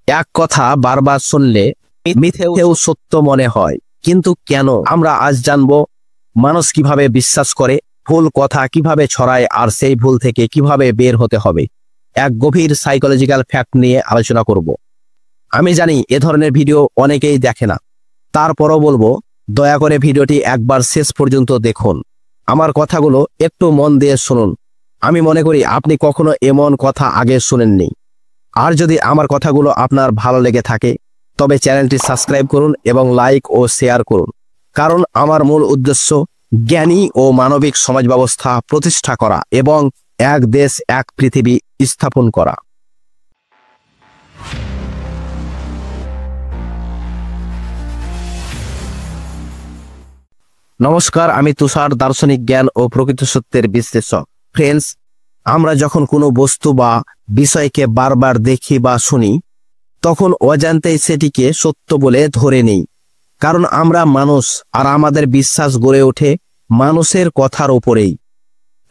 এক কথা বারবার শুনলে মিথ্যেও সত্য মনে হয়, কিন্তু কেন? আমরা আজ জানবো মানুষ কিভাবে বিশ্বাস করে, ভুল কথা কিভাবে ছড়ায়, আর সেই ভুল থেকে কিভাবে বের হতে হবে। এক গভীর সাইকোলজিক্যাল ফ্যাক্ট নিয়ে আলোচনা করব। আমি জানি এ ধরনের ভিডিও অনেকেই দেখে না, তারপরও বলবো দয়া করে ভিডিওটি একবার শেষ পর্যন্ত দেখুন। আমার কথাগুলো একটু মন দিয়ে শুনুন। আমি মনে করি আপনি কখনো এমন কথা আগে শুনেননি। আর যদি আমার কথাগুলো আপনার ভালো লেগে থাকে তবে চ্যানেলটি সাবস্ক্রাইব করুন এবং লাইক ও শেয়ার করুন, কারণ আমার মূল উদ্দেশ্য জ্ঞানী ও মানবিক সমাজ ব্যবস্থা প্রতিষ্ঠা করা এবং এক দেশ এক পৃথিবী স্থাপন করা। নমস্কার, আমি তুষার, দার্শনিক জ্ঞান ও প্রকৃত সত্যের বিশ্লেষক। ফ্রেন্ডস, আমরা যখন কোনো বস্তু বা বিষয়কে বারবার দেখি বা শুনি, তখন অজান্তেই সেটিকে সত্য বলে ধরে নেই। কারণ আমরা মানুষ, আর আমাদের বিশ্বাস গড়ে ওঠে মানুষের কথার ওপরেই।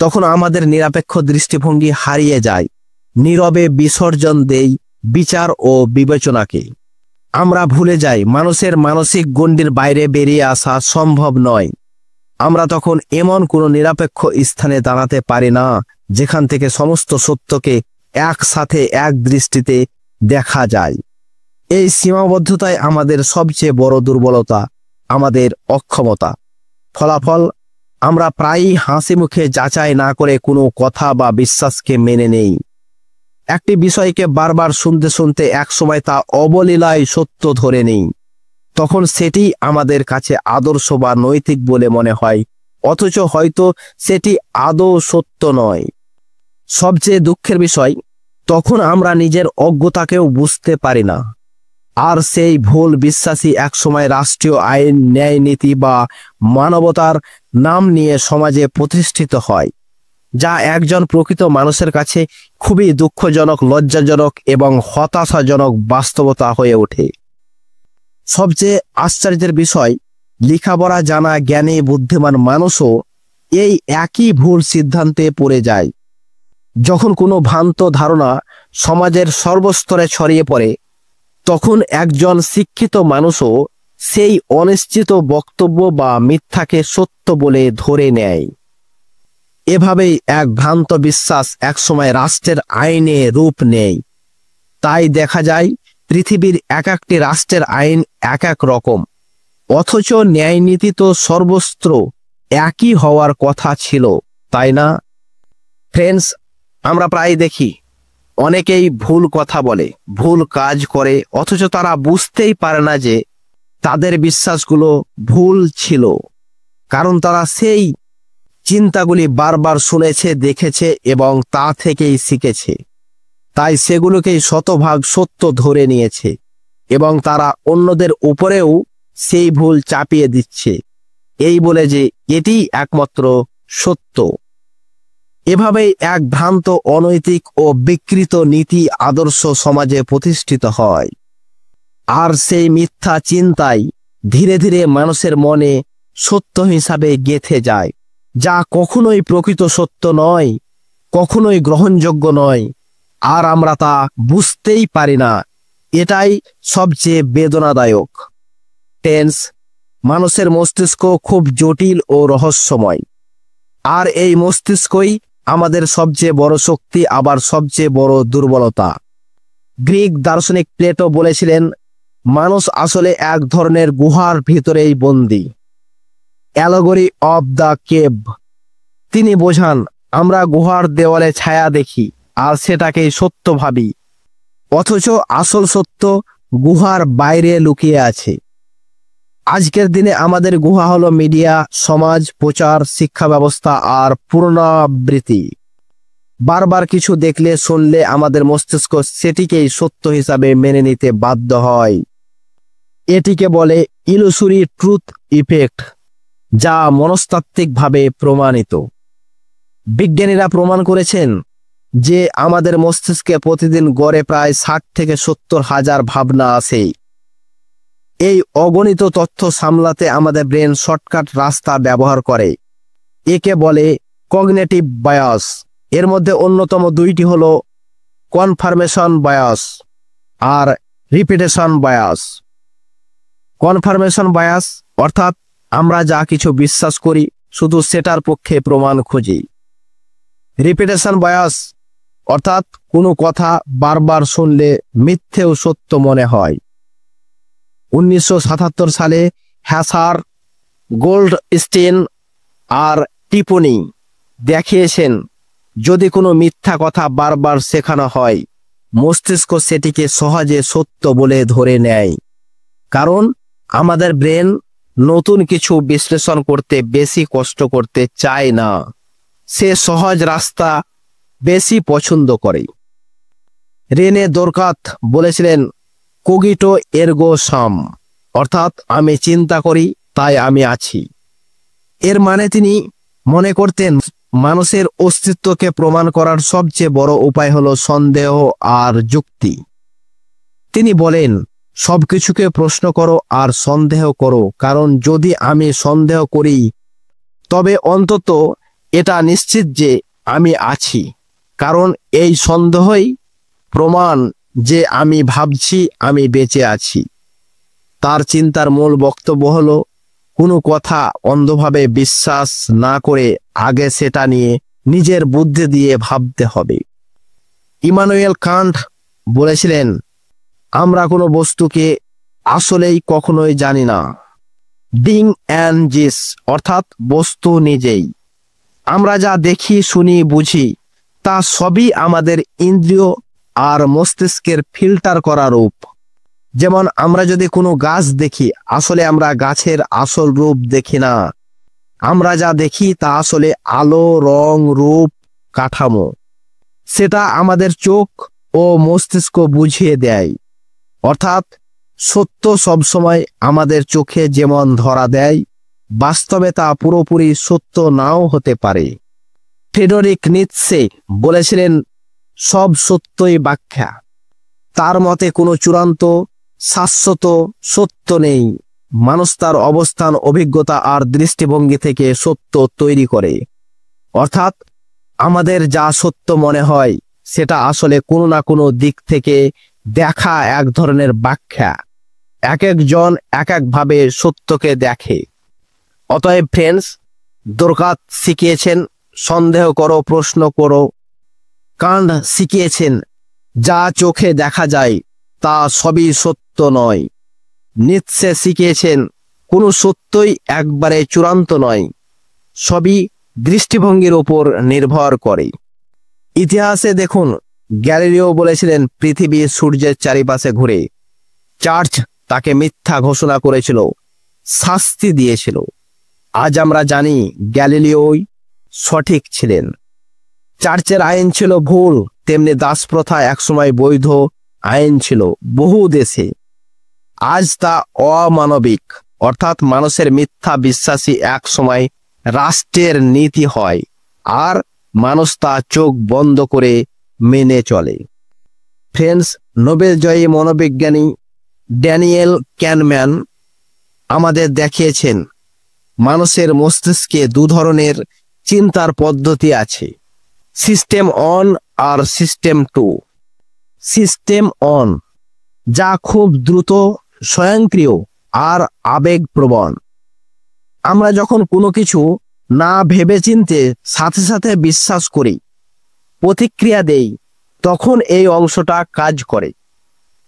তখন আমাদের নিরপেক্ষ দৃষ্টিভঙ্গি হারিয়ে যায়, নীরবে বিসর্জন দেই বিচার ও বিবেচনাকে। আমরা ভুলে যাই মানুষের মানসিক গণ্ডির বাইরে বেরিয়ে আসা সম্ভব নয়। আমরা তখন এমন কোনো নিরপেক্ষ স্থানে দাঁড়াতে পারি না যেখান থেকে সমস্ত সত্যকে একসাথে এক দৃষ্টিতে দেখা যায়। এই সীমাবদ্ধতাই আমাদের সবচেয়ে বড় দুর্বলতা, আমাদের অক্ষমতা। ফলাফল, আমরা প্রায়ই হাসি মুখে যাচাই না করে কোনো কথা বা বিশ্বাসকে মেনে নেই। একটি বিষয়কে বারবার শুনতে শুনতে একসময় তা অবলীলায় সত্য ধরে নেই। তখন সেটি আমাদের কাছে আদর্শ বা নৈতিক বলে মনে হয়, অথচ হয়তো সেটি আদৌ সত্য নয়। সবচেয়ে দুঃখের বিষয়, তখন আমরা নিজের অজ্ঞতাকেও বুঝতে পারি না। আর সেই ভুল বিশ্বাসী একসময় রাষ্ট্রীয় আইন, ন্যায় নীতি বা মানবতার নাম নিয়ে সমাজে প্রতিষ্ঠিত হয়, যা একজন প্রকৃত মানুষের কাছে খুবই দুঃখজনক, লজ্জাজনক এবং হতাশাজনক বাস্তবতা হয়ে ওঠে। সবচেয়ে আশ্চর্যের বিষয়, লেখাপড়া জানা, জ্ঞানী, বুদ্ধিমান মানুষও এই একই ভুল সিদ্ধান্তে পড়ে যায়। যখন কোনো ভ্রান্ত ধারণা সমাজের সর্বস্তরে ছড়িয়ে পড়ে, তখন একজন শিক্ষিত মানুষও সেই অনিশ্চিত বক্তব্য বা মিথ্যাকে সত্য বলে ধরে নেয়। এভাবেই এক ভ্রান্ত বিশ্বাস একসময় রাষ্ট্রের আইনে রূপ নেয়। তাই দেখা যায় পৃথিবীর এক একটি রাষ্ট্রের আইন এক এক রকম, অথচ ন্যায় নীতি তো সর্বস্ত্র একই হওয়ার কথা ছিল, তাই না? ফ্রেন্ডস, আমরা প্রায় দেখি অনেকেই ভুল কথা বলে, ভুল কাজ করে, অথচ তারা বুঝতেই পারে না যে তাদের বিশ্বাসগুলো ভুল ছিল, কারণ তারা সেই চিন্তাগুলি বারবার শুনেছে, দেখেছে এবং তা থেকেই শিখেছে। তাই সেগুলোকেই শতভাগ সত্য ধরে নিয়েছে এবং তারা অন্যদের উপরেও সেই ভুল চাপিয়ে দিচ্ছে, এই বলে যে এটি একমাত্র সত্য। এভাবেই এক ভ্রান্ত, অনৈতিক ও বিকৃত নীতি আদর্শ সমাজে প্রতিষ্ঠিত হয়। আর সেই মিথ্যা চিন্তাই ধীরে ধীরে মানুষের মনে সত্য হিসাবে গেঁথে যায়, যা কখনোই প্রকৃত সত্য নয়, কখনোই গ্রহণযোগ্য নয়, আর আমরা তা বুঝতেই পারি না। এটাই সবচেয়ে বেদনাদায়ক। টেন্স, মানুষের মস্তিষ্ক খুব জটিল ও রহস্যময়, আর এই মস্তিষ্কই আমাদের সবচেয়ে বড় শক্তি, আবার সবচেয়ে বড় দুর্বলতা। গ্রিক দার্শনিক প্লেটো বলেছিলেন, মানুষ আসলে এক ধরনের গুহার ভিতরেই বন্দী। Allegory of the cave. তিনি বোঝান, আমরা গুহার দেওয়ালে ছায়া দেখি আর সেটাকেই সত্য ভাবি, অথচ আসল সত্য গুহার বাইরে লুকিয়ে আছে। আজকের দিনে আমাদের গুহা হলো মিডিয়া, সমাজ, প্রচার, শিক্ষা ব্যবস্থা আর পুনরাবৃত্তি। বারবার কিছু দেখলে, শুনলে আমাদের মস্তিষ্ক সেটিকেই সত্য হিসাবে মেনে নিতে বাধ্য হয়। এটিকে বলে ইলুসুরি ট্রুথ ইফেক্ট, যা মনস্তাত্ত্বিকভাবে প্রমাণিত। বিজ্ঞানীরা প্রমাণ করেছেন যে আমাদের মস্তিষ্কে প্রতিদিন গড়ে প্রায় 60 থেকে 70 হাজার ভাবনা আসে। এই অগণিত তথ্য সামলাতে আমাদের ব্রেন শর্টকাট রাস্তা ব্যবহার করে। একে বলে কগনিটিভ বায়াস। এর মধ্যে অন্যতম দুইটি হলো কনফার্মেশন বায়াস আর রিপিটেশন বায়াস। কনফার্মেশন বায়াস অর্থাৎ আমরা যা কিছু বিশ্বাস করি শুধু সেটার পক্ষে প্রমাণ খুঁজি। রিপিটেশন বায়াস অর্থাৎ কোনো কথা বারবার শুনলে মিথ্যেও সত্য মনে হয়। 1977 সালে হ্যাসার, গোল্ডস্টিন আর টিপনি দেখিয়েছেন যদি কোনো মিথ্যা কথা বারবার শেখানো হয় মস্তিষ্ক সেটিকে সহজে সত্য বলে ধরে নেয়, কারণ আমাদের ব্রেন নতুন কিছু বিশ্লেষণ করতে বেশি কষ্ট করতে চায় না, সে সহজ রাস্তা বেশি পছন্দ করে। রেনে দোরকাত বলেছিলেন কোগিটো এরগো সাম, অর্থাৎ আমি চিন্তা করি তাই আমি আছি। এর মানে তিনি মনে করতেন মানুষের অস্তিত্বকে প্রমাণ করার সবচেয়ে বড় উপায় হলো সন্দেহ আর যুক্তি। তিনি বলেন সবকিছুকে প্রশ্ন করো আর সন্দেহ করো, কারণ যদি আমি সন্দেহ করি তবে অন্তত এটা নিশ্চিত যে আমি আছি, কারণ এই সন্দেহই প্রমাণ যে আমি ভাবছি আমি বেঁচে আছি। তার চিন্তার মূল বক্তব্য হলো কোনো কথা অন্ধভাবে বিশ্বাস না করে আগে সেটা নিয়ে নিজের বুদ্ধি দিয়ে ভাবতে হবে। ইমানুয়েল কান্ট বলেছিলেন আমরা কোনো বস্তুকে আসলেই কখনোই জানি না। ডিং অ্যান্ড জিস অর্থাৎ বস্তু নিজেই। আমরা যা দেখি, শুনি, বুঝি তা সবই আমাদের ইন্দ্রিয় আর মস্তিষ্কের ফিল্টার করা রূপ। যেমন আমরা যদি কোনো গাছ দেখি, আসলে আমরা গাছের আসল রূপ দেখি না। আমরা যা দেখি তা আসলে আলো, রং, রূপ, কাঠামো। সেটা আমাদের চোখ ও মস্তিষ্ক বুঝিয়ে দেয়। অর্থাৎ সত্য সবসময় আমাদের চোখে যেমন ধরা দেয়, বাস্তবে তা পুরোপুরি সত্য নাও হতে পারে। ফ্রেডরিক নিৎসে বলেছিলেন সব সত্যই ব্যাখ্যা। তার মতে কোনো চূড়ান্ত শাশ্বত সত্য নেই। মানুষ তার অবস্থান, অভিজ্ঞতা আর দৃষ্টিভঙ্গি থেকে সত্য তৈরি করে। অর্থাৎ আমাদের যা সত্য মনে হয় সেটা আসলে কোনো না কোনো দিক থেকে দেখা এক ধরনের ব্যাখ্যা। এক একজন এক একভাবে সত্যকে দেখে। অতএব ফ্রেন্ডস, দোরকাত শিখিয়েছেন সন্দেহ করো, প্রশ্ন করো। কান্ট শিখিয়েছেন যা চোখে দেখা যায় তা সবই সত্য নয়। নিৎসে শিখিয়েছেন কোনো সত্যই একবারে চূড়ান্ত নয়, সবই দৃষ্টিভঙ্গির উপর নির্ভর করে। ইতিহাসে দেখুন, গ্যালিলিও বলেছিলেন পৃথিবী সূর্যের চারিপাশে ঘুরে। চার্চ তাকে মিথ্যা ঘোষণা করেছিল, শাস্তি দিয়েছিল। আজ আমরা জানি গ্যালিলিওই সঠিক ছিলেন। চার্চের আইন ছিল ভুল, তেমনি দাসপ্রথা একসময় বৈধ আইন ছিল বহু দেশে। আজ তা অমানবিক, অর্থাৎ মানুষের মিথ্যা বিশ্বাসী এক সময় রাষ্ট্রের নীতি হয় আর মানুষ তা চোখ বন্ধ করে মেনে চলে। ফ্রেন্ডস, নোবেল জয়ী মনোবিজ্ঞানী ড্যানিয়েল ক্যানম্যান আমাদের দেখিয়েছেন মানুষের মস্তিষ্কে দু ধরনের চিন্তার পদ্ধতি আছে, সিস্টেম অন আর সিস্টেম টু। সিস্টেম অন যা খুব দ্রুত, স্বয়ংক্রিয় আর আবেগপ্রবণ। আমরা যখন কোনো কিছু না ভেবেচিন্তে সাথে সাথে বিশ্বাস করি, প্রতিক্রিয়া দেই, তখন এই অংশটা কাজ করে।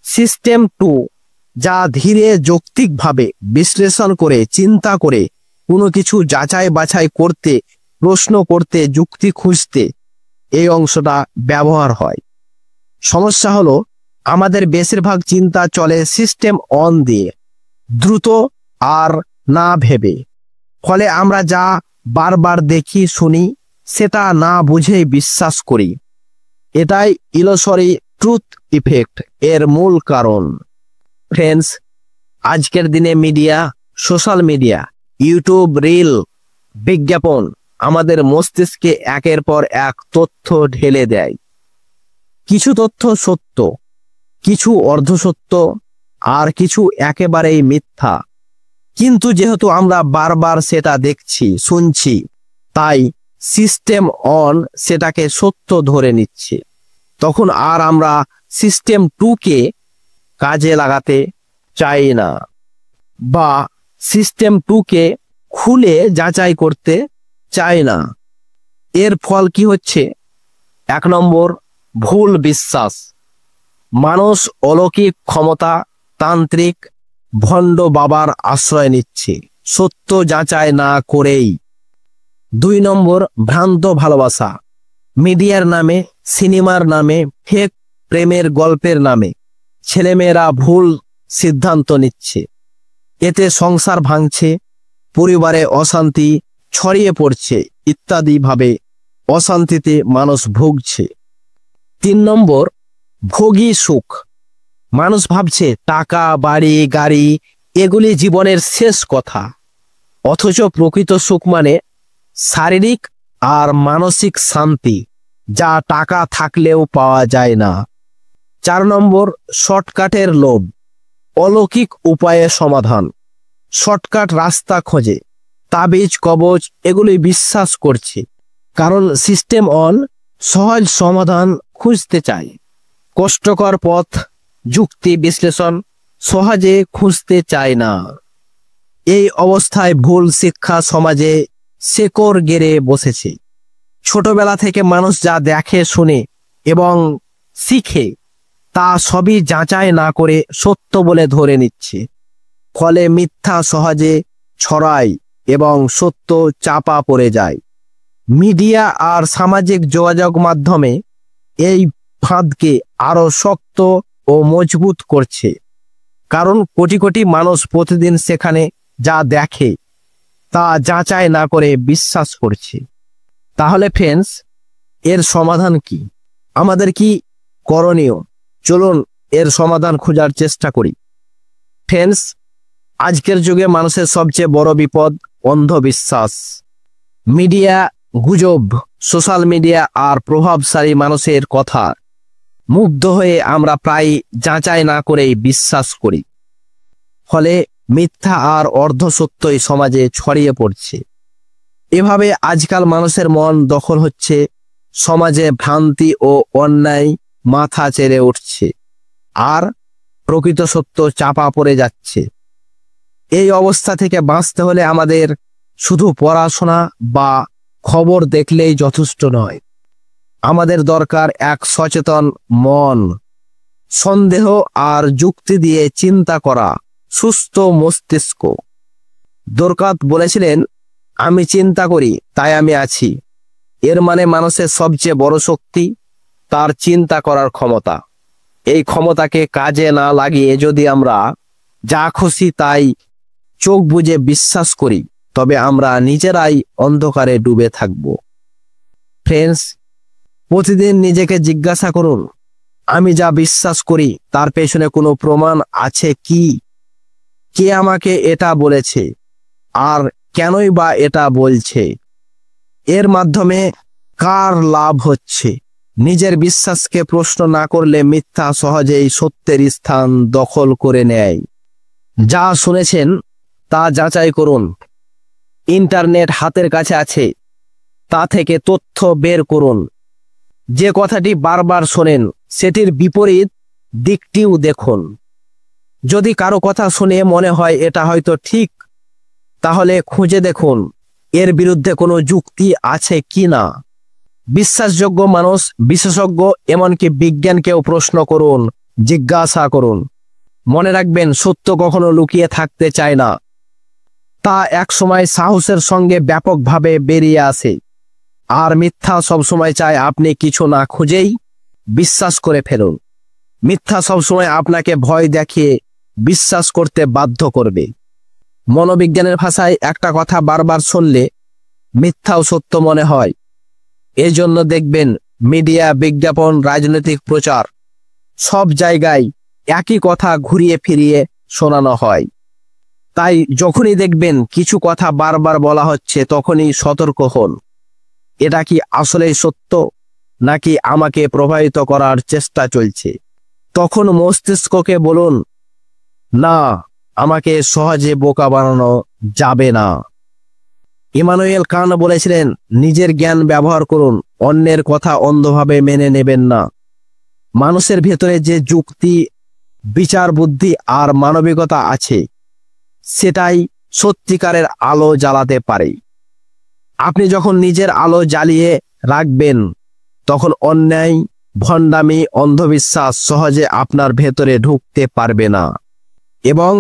সিস্টেম টু যা ধীরে, যৌক্তিকভাবে বিশ্লেষণ করে, চিন্তা করে, কোনো কিছু যাচাই বাছাই করতে, প্রশ্ন করতে, যুক্তি খুঁজতে এই অংশটা ব্যবহার হয়। সমস্যা হলো আমাদের বেশিরভাগ চিন্তা চলে সিস্টেম অন দিয়ে, দ্রুত আর না ভেবে। ফলে আমরা যা বারবার দেখি, শুনি সেটা না বুঝেই বিশ্বাস করি। এটাই ইলুসরি ট্রুথ ইফেক্ট এর মূল কারণ। ফ্রেন্ডস, আজকের দিনে media, social media, YouTube, reel, বিজ্ঞাপন আমাদের মস্তিষ্কে একের পর এক তথ্য ঢেলে দেয়। কিছু তথ্য সত্য, কিছু অর্ধসত্য, আর কিছু একেবারেই মিথ্যা। কিন্তু যেহেতু আমরা বারবার সেটা দেখছি, শুনছি, তাই সিস্টেম অন সেটাকে সত্য ধরে নিচ্ছে। তখন আর আমরা সিস্টেম টু কে কাজে লাগাতে চায় না, বা সিস্টেম 2কে খুলে যাচাই করতে চায় না। এর ফল কি হচ্ছে? 1 নম্বর, ভুল বিশ্বাস। মানুষ অলৌকিক ক্ষমতা, তান্ত্রিক, ভণ্ড বাবার আশ্রয় নিচ্ছে সত্য যাচাই না করেই। 2 নম্বর, ভ্রান্ত ভালোবাসা। মিডিয়ার নামে, সিনেমার নামে, ফেক প্রেমের গল্পের নামে ছেলেমেয়েরা ভুল সিদ্ধান্ত নিচ্ছে। এতে সংসার ভাঙছে, পরিবারে অশান্তি ছড়িয়ে পড়ছে, ইত্যাদি ভাবে অশান্তিতে মানুষ ভুগছে। 3 নম্বর, ভোগী সুখ। মানুষ ভাবছে টাকা, বাড়ি, গাড়ি এগুলি জীবনের শেষ কথা, অথচ প্রকৃত সুখ মানে শারীরিক আর মানসিক শান্তি, যা টাকা থাকলেও পাওয়া যায় না। 4 নম্বর, শর্টকাটের লোভ। অলৌকিক উপায়ে সমাধান, শর্টকাট রাস্তা খোঁজে, তাবিজ, কবচ এগুলি বিশ্বাস করছে, কারণ সিস্টেম সহজ সমাধান খুঁজতে চায়। কষ্টকর পথ, যুক্তি বিশ্লেষণ সহজে খুঁজতে চায় না। এই অবস্থায় ভুল শিক্ষা সমাজে শেকড় গেড়ে বসেছে। ছোটবেলা থেকে মানুষ যা দেখে, শুনে এবং শিখে তা সবই যাচাই না করে সত্য বলে ধরে নিচ্ছে। ফলে মিথ্যা সহজে ছড়ায় এবং সত্য চাপা পড়ে যায়। মিডিয়া আর সামাজিক যোগাযোগ মাধ্যমে এই ফাঁদকে আরো শক্ত ও মজবুত করছে, কারণ কোটি কোটি মানুষ প্রতিদিন সেখানে যা দেখে তা যাচাই না করে বিশ্বাস করছে। তাহলে ফ্রেন্ডস, এর সমাধান কি? আমাদের কি করণীয়? চলুন এর সমাধান খোঁজার চেষ্টা করি। ফ্রেন্ডস, আজকের যুগে মানুষের সবচেয়ে বড় বিপদ অন্ধবিশ্বাস। মিডিয়া, গুজব, সোশ্যাল মিডিয়া আর প্রভাবশালী মানুষের কথা মুগ্ধ হয়ে আমরা প্রায় যাচাই না করেই বিশ্বাস করি। ফলে মিথ্যা আর অর্ধসত্যই সমাজে ছড়িয়ে পড়ছে। এভাবে আজকাল মানুষের মন দখল হচ্ছে, সমাজে ভ্রান্তি ও অন্যায় মাথা চেড়ে উঠছে, আর প্রকৃত সত্য চাপা পড়ে যাচ্ছে। এই অবস্থা থেকে বাঁচতে হলে আমাদের শুধু পড়াশোনা বা খবর দেখলেই যথেষ্ট নয়। আমাদের দরকার এক সচেতন মন, সন্দেহ আর যুক্তি দিয়ে চিন্তা করা সুস্থ মস্তিষ্ক। দরকাত বলেছিলেন, আমি চিন্তা করি তাই আমি আছি। এর মানে মানুষের সবচেয়ে বড় শক্তি তার চিন্তা করার ক্ষমতা। এই ক্ষমতাকে কাজে না লাগিয়ে যদি আমরা যা খুশি তাই চোখ বুজে বিশ্বাস করি, তবে আমরা নিজেরাই অন্ধকারে ডুবে থাকব। ফ্রেন্ডস, প্রতিদিন নিজেকে জিজ্ঞাসা করুন, আমি যা বিশ্বাস করি তার পেছনে কোনো প্রমাণ আছে কি? কে আমাকে এটা বলেছে, আর কেনই বা এটা বলছে? এর মাধ্যমে কার লাভ হচ্ছে? নিজের বিশ্বাসকে প্রশ্ন না করলে মিথ্যা সহজেই সত্যের স্থান দখল করে নেয়। যা শুনেছেন তা যাচাই করুন। ইন্টারনেট হাতের কাছে আছে, তা থেকে তথ্য বের করুন। যে কথাটি বারবার শোনেন সেটির বিপরীত দিকটিও দেখুন। যদি কারো কথা শুনে মনে হয় এটা হয়তো ঠিক, তাহলে খুঁজে দেখুন এর বিরুদ্ধে কোনো যুক্তি আছে কি না। বিশ্বাসযোগ্য মানুষ, বিশেষজ্ঞ, এমনকি বিজ্ঞানকেও প্রশ্ন করুন, জিজ্ঞাসা করুন। মনে রাখবেন, সত্য কখনো লুকিয়ে থাকতে চায় না, তা একসময় সাহসের সঙ্গে ব্যাপকভাবে বেরিয়ে আসে। আর মিথ্যা সবসময় চায় আপনি কিছু না খুঁজেই বিশ্বাস করে ফেলুন। মিথ্যা সবসময় আপনাকে ভয় দেখিয়ে বিশ্বাস করতে বাধ্য করবে। মনোবিজ্ঞানের ভাষায় একটা কথা বারবার শুনলে মিথ্যাও সত্য মনে হয়। এজন্য দেখবেন মিডিয়া, বিজ্ঞাপন, রাজনৈতিক প্রচার সব জায়গায় একই কথা ঘুরিয়ে ফিরিয়ে শোনানো হয়। তাই যখনই দেখবেন কিছু কথা বারবার বলা হচ্ছে, তখনই সতর্ক হন। এটা কি আসলেই সত্য, নাকি আমাকে প্রভাবিত করার চেষ্টা চলছে? তখন মস্তিষ্ককে বলুন, না, আমাকে সহজে বোকা বানানো যাবে না। ইমানুয়েল কান্ট বলেছিলেন, নিজের জ্ঞান ব্যবহার করুন, অন্যের কথা অন্ধভাবে মেনে নেবেন না। মানুষের ভেতরে যে যুক্তি বিচার বুদ্ধি আর মানবিকতা আছে, সেটাই সত্যিকারের আলো জ্বালাতে পারে। আপনি যখন নিজের আলো জ্বালিয়ে রাখবেন, তখন অন্যায়, ভণ্ডামি, অন্ধবিশ্বাস সহজে আপনার ভেতরে ঢুকতে পারবে না। এবং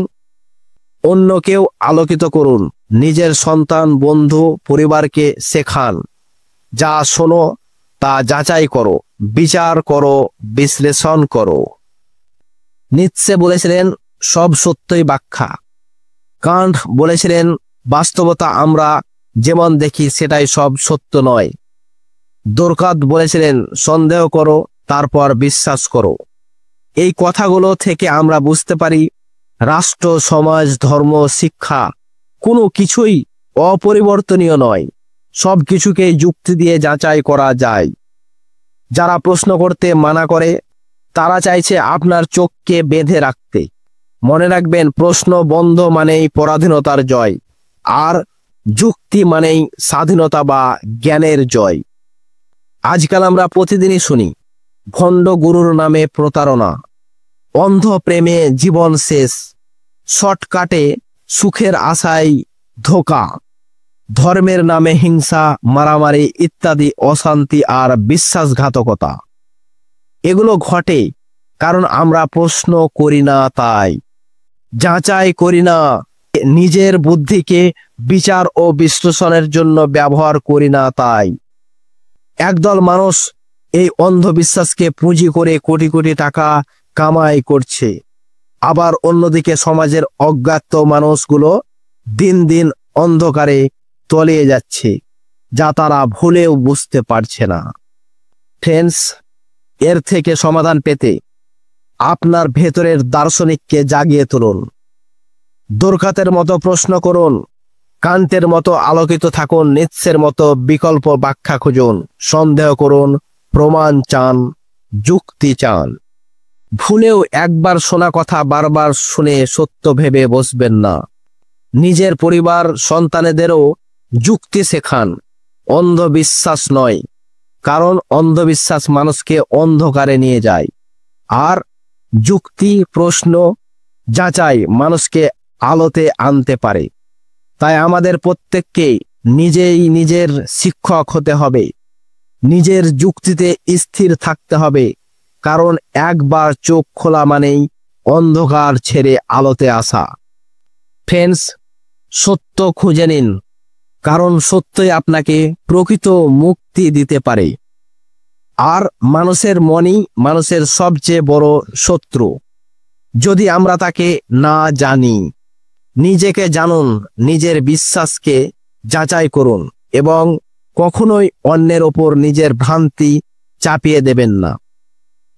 অন্যকেও আলোকিত করুন। নিজের সন্তান, বন্ধু, পরিবারকে শেখান, যা শোনো তা যাচাই করো, বিচার করো, বিশ্লেষণ করো। নিৎসে বলেছিলেন সব সত্যই ব্যাখ্যা। কান্ট বলেছিলেন বাস্তবতা আমরা যেমন দেখি সেটাই সব সত্য নয়। দোরকাত বলেছিলেন সন্দেহ করো, তারপর বিশ্বাস করো। এই কথাগুলো থেকে আমরা বুঝতে পারি রাষ্ট্র, সমাজ, ধর্ম, শিক্ষা কোনো কিছুই অপরিবর্তনীয় নয়। সব কিছুকে যুক্তি দিয়ে যাচাই করা যায়। যারা প্রশ্ন করতে মানা করে তারা চাইছে আপনার চোখকে বেঁধে রাখতে। মনে রাখবেন, প্রশ্ন বন্ধ মানেই পরাধীনতার জয়, আর যুক্তি মানেই স্বাধীনতা বা জ্ঞানের জয়। আজকাল আমরা প্রতিদিনই শুনি ভণ্ড গুরুর নামে প্রতারণা, অন্ধ প্রেমে জীবন শেষ, শর্টকাটে সুখের আশায় ধোঁকা, ধর্মের নামে হিংসা, মারামারি ইত্যাদি অশান্তি আর বিশ্বাসঘাতকতা। এগুলো ঘটে কারণ আমরা প্রশ্ন করি না, তাই যাচাই করি না, নিজের বুদ্ধিকে বিচার ও বিশ্লেষণের জন্য ব্যবহার করি না। তাই একদল মানুষ এই অন্ধবিশ্বাসকে পুঁজি করে কোটি কোটি টাকা কামাই করছে, আবার অন্যদিকে সমাজের অজ্ঞাত মানুষগুলো দিন দিন অন্ধকারে তলিয়ে যাচ্ছে, যা তারা ভুলেও বুঝতে পারছে না। ফ্রেন্ডস, এর থেকে সমাধান পেতে আপনার ভেতরের দার্শনিককে জাগিয়ে তুলুন। দোরকাতের মতো প্রশ্ন করুন, কান্টের মতো আলোকিত থাকুন, নিৎসের মতো বিকল্প ব্যাখ্যা খুঁজুন, সন্দেহ করুন, প্রমাণ চান, যুক্তি চান। ভুলেও একবার শোনা কথা বারবার শুনে সত্য ভেবে বসবেন না। নিজের পরিবার, সন্তানেদেরও যুক্তি শেখান, অন্ধবিশ্বাস নয়। কারণ অন্ধবিশ্বাস মানুষকে অন্ধকারে নিয়ে যায়, আর যুক্তি, প্রশ্ন, যাচাই মানুষকে আলোতে আনতে পারে। তাই আমাদের প্রত্যেককে নিজেই নিজের শিক্ষক হতে হবে, নিজের যুক্তিতে স্থির থাকতে হবে। কারণ একবার চোখ খোলা মানেই অন্ধকার ছেড়ে আলোতে আসা। ফ্রেন্ডস, সত্য খুঁজে নিন, কারণ সত্যই আপনাকে প্রকৃত মুক্তি দিতে পারে। আর মানুষের মনই মানুষের সবচেয়ে বড় শত্রু, যদি আমরা তাকে না জানি। নিজেকে জানুন, নিজের বিশ্বাসকে যাচাই করুন এবং কখনোই অন্যের ওপর নিজের ভ্রান্তি চাপিয়ে দেবেন না।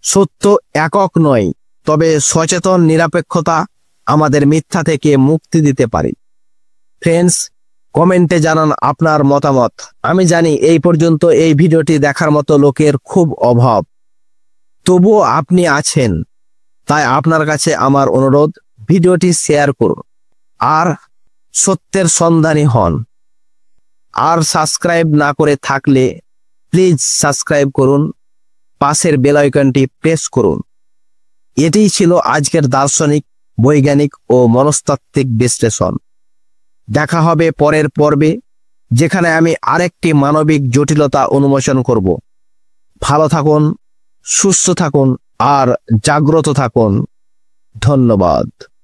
সত্য একক নয়, তবে সচেতন নিরপেক্ষতা আমাদের মিথ্যা থেকে মুক্তি দিতে পারে। ফ্রেন্ডস, কমেন্টে জানান আপনার মতামত। আমি জানি এই পর্যন্ত এই ভিডিওটি দেখার মতো লোকের খুব অভাব, তবুও আপনি আছেন। তাই আপনার কাছে আমার অনুরোধ, ভিডিওটি শেয়ার করুন আর সত্যের সন্ধানী হন। আর সাবস্ক্রাইব না করে থাকলে প্লিজ সাবস্ক্রাইব করুন, পাশের বেল আইকনটি প্রেস করুন। এটিই ছিল আজকের দার্শনিক, বৈজ্ঞানিক ও মনস্তাত্ত্বিক বিশ্লেষণ। দেখা হবে পরের পর্বে, যেখানে আমি আরেকটি মানবিক জটিলতা উন্মোচন করব। ভালো থাকুন, সুস্থ থাকুন আর জাগ্রত থাকুন। ধন্যবাদ।